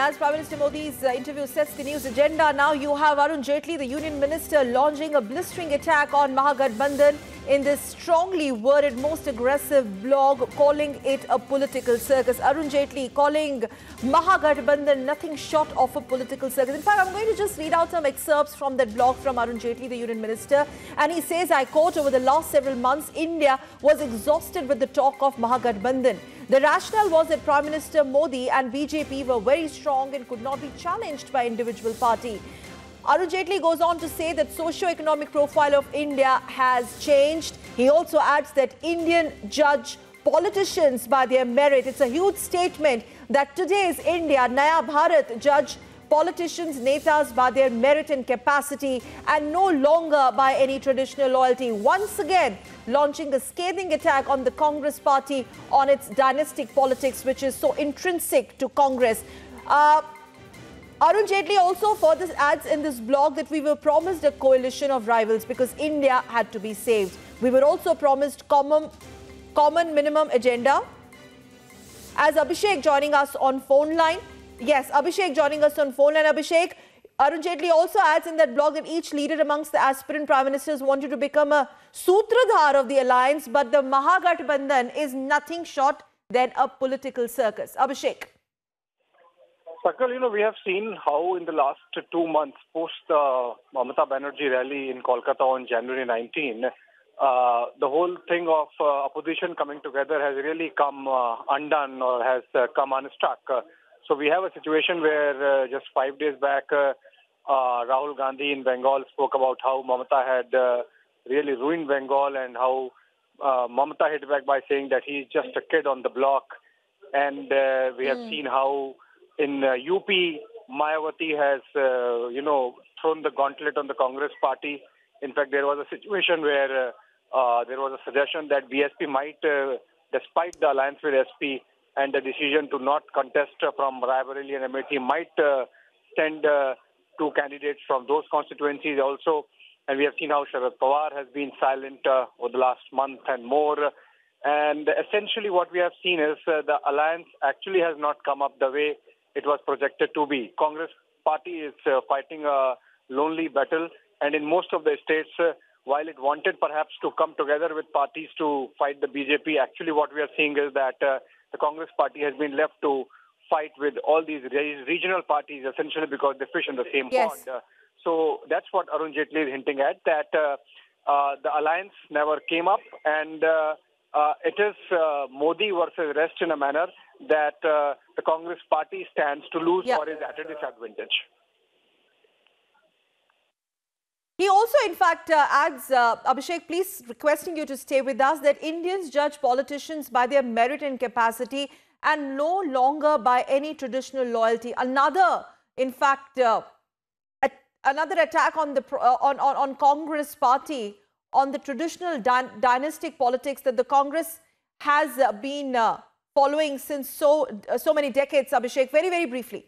as Prime Minister Modi's interview sets the news agenda, now you have Arun Jaitley, the Union Minister, launching a blistering attack on Mahagathbandhan in this strongly worded, most aggressive blog, calling it a political circus. Arun Jaitley calling Mahagathbandhan nothing short of a political circus. In fact, I'm going to just read out some excerpts from that blog from Arun Jaitley, the Union Minister. And he says, I quote, over the last several months, India was exhausted with the talk of Mahagathbandhan. The rationale was that Prime Minister Modi and BJP were very strong and could not be challenged by individual party. Arun Jaitley goes on to say that socio-economic profile of India has changed. He also adds that Indian judge politicians by their merit. It's a huge statement that today's India, Naya Bharat, judge politicians, netas by their merit and capacity and no longer by any traditional loyalty. Once again, launching a scathing attack on the Congress party on its dynastic politics, which is so intrinsic to Congress. Arun Jaitley also further adds in this blog that we were promised a coalition of rivals because India had to be saved. We were also promised common minimum agenda. As Abhishek joining us on phone line. Yes, Abhishek joining us on phone line. Abhishek, Arun Jaitley also adds in that blog that each leader amongst the aspirant prime ministers wanted to become a sutradhar of the alliance, but the Mahagathbandhan is nothing short than a political circus. Abhishek. Sakal, we have seen how in the last 2 months, post the Mamata Banerjee rally in Kolkata on January 19, the whole thing of opposition coming together has really come undone or has come unstuck. So we have a situation where just 5 days back, Rahul Gandhi in Bengal spoke about how Mamata had really ruined Bengal and how Mamata hit back by saying that he's just a kid on the block. And we have seen how in UP, Mayawati has, thrown the gauntlet on the Congress party. In fact, there was a situation where there was a suggestion that BSP might, despite the alliance with SP, and the decision to not contest from Raebareli and Amethi might send 2 candidates from those constituencies also. And we have seen how Sharad Pawar has been silent over the last month and more. And essentially what we have seen is the alliance actually has not come up the way it was projected to be. Congress party is fighting a lonely battle. And in most of the states, while it wanted perhaps to come together with parties to fight the BJP, actually what we are seeing is that the Congress party has been left to fight with all these regional parties, essentially because they fish in the same pond. So that's what Arun Jaitley is hinting at, that the alliance never came up, and it is Modi versus rest in a manner that the Congress party stands to lose or is at a disadvantage. He also, in fact, adds, Abhishek, please requesting you to stay with us, that Indians judge politicians by their merit and capacity and no longer by any traditional loyalty. Another, in fact, another attack on the on Congress party, on the traditional dynastic politics that the Congress has been following since so many decades. Abhishek, very, very briefly.